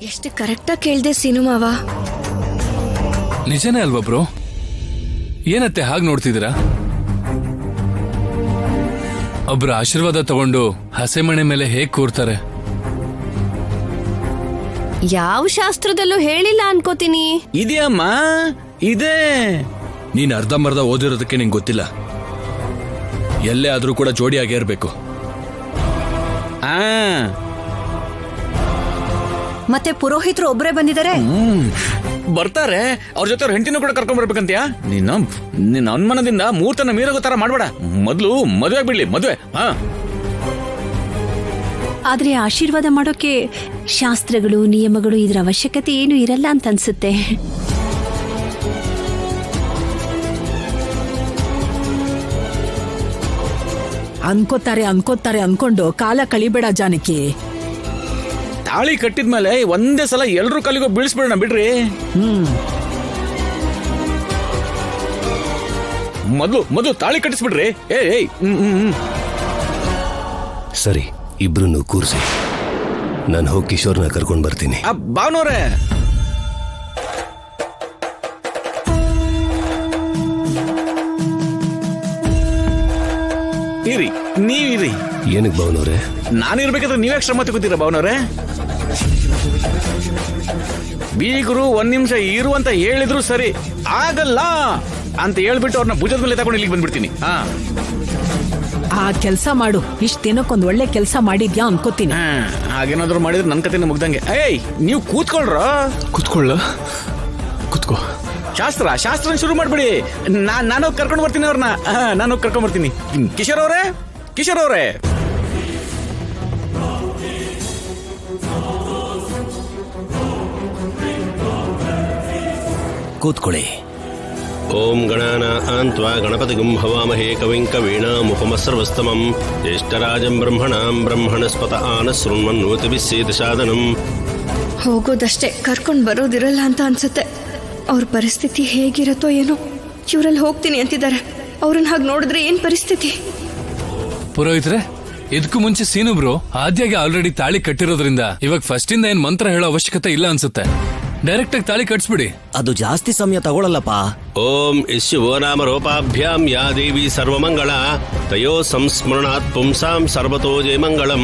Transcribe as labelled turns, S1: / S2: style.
S1: ಎಷ್ಟು ಕರೆಕ್ಟಾಗಿ ಕೇಳ್ದೆ ಸಿನಿಮಾವ.
S2: ನಿಜನೇ ಅಲ್ವಾ ಬ್ರೋ? ಏನತ್ತೆ ಹಾಗೆ ನೋಡ್ತಿದ್ದೀರಾ? ಒಬ್ರ ಆಶೀರ್ವಾದ ತಗೊಂಡು ಹಸೆಮಣೆ ಮೇಲೆ ಹೇಗ್ ಕೂರ್ತಾರೆ?
S1: ಯಾವ ಶಾಸ್ತ್ರದಲ್ಲೂ ಹೇಳಿಲ್ಲ ಅನ್ಕೋತೀನಿ.
S3: ಇದೆಯಮ್ಮ, ಇದೆ.
S4: ನೀನ್ ಅರ್ಧಂಬರ್ಧ ಓದಿರೋದಕ್ಕೆ ನಿಂಗೆ ಗೊತ್ತಿಲ್ಲ. ಎಲ್ಲೇ ಆದ್ರೂ ಕೂಡ ಜೋಡಿಯಾಗೇ ಇರ್ಬೇಕು.
S5: ಮತ್ತೆ ಪುರೋಹಿತರು ಒಬ್ಬರೇ ಬಂದಿದ್ದಾರೆ.
S3: ಬರ್ತಾರೆ. ಅವ್ರ ಜೊತೆ ಅವ್ರ ಹೆಂಡತಿನೂ ಕೂಡ ಕರ್ಕೊಂಡ್ ಬರ್ಬೇಕಂತ್ಯಾ? ನಿನ್ನ ಅನುಮಾನದಿಂದ ಮೂರ್ತನ ಮೀರೋಗೋ ತರ ಮಾಡ್ಬೇಡ. ಮೊದ್ಲು ಮದುವೆ ಬಿಡ್ಲಿ, ಮದುವೆ.
S5: ಆದ್ರೆ ಆಶೀರ್ವಾದ ಮಾಡೋಕೆ ಶಾಸ್ತ್ರಗಳು ನಿಯಮಗಳು ಇದ್ರ ಅವಶ್ಯಕತೆ ಏನು ಇರಲ್ಲ ಅಂತ ಅನ್ಸುತ್ತೆ.
S6: ಅನ್ಕೋತಾರೆ ಅನ್ಕೊಂಡು ಕಾಲ ಕಳಿಬೇಡ ಜಾನಕಿ.
S3: ತಾಳಿ ಕಟ್ಟಿದ್ಮೇಲೆ ಒಂದೇ ಸಲ ಎಲ್ರೂ ಕಲಿಗೋ ಬೀಳಿಸ್ಬಿಡೋಣ ಬಿಡ್ರಿ. ಮೊದ್ಲು ತಾಳಿ ಕಟ್ಟಿಸ್ಬಿಡ್ರಿ. ಏಯ್
S7: ಸರಿ, ಇಬ್ರು ಕೂರ್ಸಿ. ನಾನು ಹೋಗಿ ಕಿಶೋರ್ನ ಕರ್ಕೊಂಡ್ ಬರ್ತೀನಿ.
S3: ಭಾವನವ್ರೆ, ಇರಿ, ನೀವಿರಿ.
S7: ಏನಕ್ಕೆ ಭಾವನವ್ರೆ?
S3: ನಾನಿರ್ಬೇಕಾದ್ರೆ ನೀವ್ಯಾಕೆ ಶ್ರಮ ತಗೋತೀರ ಭಾವನವ್ರೆ? ಬೀಗರು 1 ನಿಮಿಷ ಇರು ಅಂತ ಹೇಳಿದ್ರು ಸರಿ, ಆಗಲ್ಲ ಅಂತ ಹೇಳ್ಬಿಟ್ಟು ಅವ್ರನ್ನ ಭುಜದ ಮೇಲೆ ತಗೊಂಡು ಇಲ್ಲಿಗೆ ಬಂದ್ಬಿಡ್ತೀನಿ.
S6: ಆ ಕೆಲ್ಸ ಮಾಡು. ಇಷ್ಟ ದಿನಕ್ಕೊಂದ್ ಒಳ್ಳೆ ಕೆಲ್ಸ ಮಾಡಿದ್ಯಾ ಅನ್ಕೋತೀನಿ.
S3: ಹಾಗೇನಾದ್ರು ಮಾಡಿದ್ರೆ ನನ್ ಕತೆನ ಮುಗ್ದಂಗೆ. ಏಯ್, ನೀವು ಕೂತ್ಕೊಳ್ರ.
S2: ಕೂತ್ಕೋ.
S3: ಶಾಸ್ತ್ರ ಶುರು ಮಾಡ್ಬಿಡಿ. ನಾನು ಕರ್ಕೊಂಡು ಬರ್ತೀನಿ ಅವ್ರನ್ನ. ನಾನು ಕರ್ಕೊಂಡ್ ಬರ್ತೀನಿ. ಕಿಶೋರ್ ಅವರೇ
S7: ಕೂತ್ಕೊಳ್ಳಿ.
S8: ಓಂ ಗಣಾನಾನ್ತ್ವಾ ಗಣಪತಿಗುಂ ಹವಾಮಹೇ ಕವಿಂ ಕವೀನಾಮುಪಮಸ್ರವಸ್ತಮಂ ಜ್ಯೇಷ್ಠರಾಜಂ ಬ್ರಹ್ಮಣಸ್ಪತ ಆನಶೃಣ್ವನ್ನೋತಿಭಿಸ್ಸೇದಶಾದನಂ.
S1: ಹೋಗೋದಷ್ಟೇ, ಕರ್ಕೊಂಡ್ ಬರೋದಿರಲ್ಲ ಅಂತ ಅನ್ಸುತ್ತೆ. ಅವ್ರ ಪರಿಸ್ಥಿತಿ ಹೇಗಿರತ್ತೋ ಏನೋ. ಇವರಲ್ಲಿ ಹೋಗ್ತೀನಿ ಅಂತಿದ್ದಾರೆ. ಅವ್ರನ್ನ ಹಾಗೆ ನೋಡಿದ್ರೆ ಏನ್ ಪರಿಸ್ಥಿತಿ?
S2: ಪುರೋಹಿತ್ರೆ, ಇದಕ್ಕೂ ಮುಂಚೆ ಸೀನು ಬ್ರೋ ಆದ್ಯಾಗೆ ಆಲ್ರೆಡಿ ತಾಳಿ ಕಟ್ಟಿರೋದ್ರಿಂದ ಇವಾಗ ಫಸ್ಟ್ ಇಂದ ಏನ್ ಮಂತ್ರ ಹೇಳೋ ಅವಶ್ಯಕತೆ ಇಲ್ಲ ಅನ್ಸುತ್ತೆ. ಡೈರೆಕ್ಟ್ ಆಗಿ ತಾಳಿ ಕಟ್ಸ್ಬಿಡಿ.
S9: ಅದು ಜಾಸ್ತಿ ಸಮಯ ತಗೊಳ್ಳಲ್ಲಪ್ಪ.
S8: ಓಂ ಇಶ್ವೋ ನಾಮ ರೂಪಾಭ್ಯಾಂ ಯಾ ದೇವಿ ಸರ್ವಮಂಗಳ ತಯೋ ಸಂಸ್ಮರಣಾತ್ ಪುಂಸಾಂ ಸರ್ವತೋ ಜಯ ಮಂಗಳಂ.